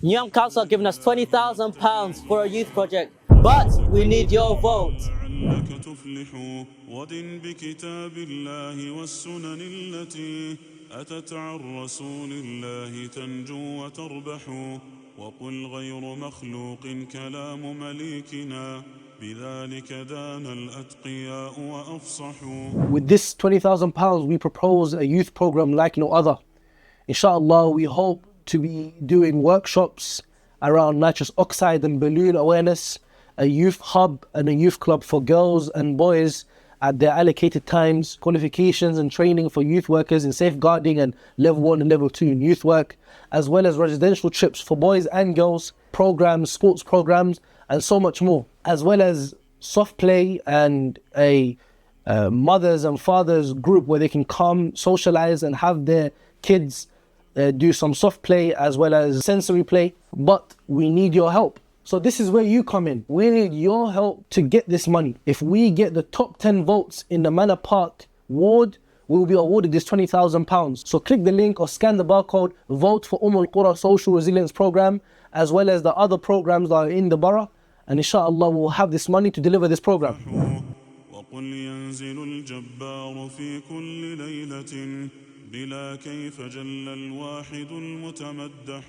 Young Council have given us £20,000 for a youth project, but we need your vote. لعلك تفلح ودن بكتاب الله والسنن التي أتت عن رسول الله تنجو وتربح وقل غير مخلوق كلام مليكنا بذلك دان الأتقياء وأفصحوا. With this £20,000, we propose a youth program like no other. Inshallah, we hope to be doing workshops around nitrous oxide and balloon awareness, a youth hub and a youth club for girls and boys at their allocated times, qualifications and training for youth workers in safeguarding and level 1 and level 2 in youth work, as well as residential trips for boys and girls, programs, sports programs, and so much more, as well as soft play and a mothers and fathers group where they can come, socialize and have their kids do some soft play as well as sensory play. But we need your help. So this is where you come in. We need your help to get this money. If we get the top 10 votes in the Manor Park ward, we will be awarded this £20,000. So click the link or scan the barcode, vote for Al-Qura Social Resilience Program, as well as the other programs that are in the borough. And inshallah, we'll have this money to deliver this program. وقل ينزل الجبار في كل ليلة بلا كيف جل الواحد المتمدح.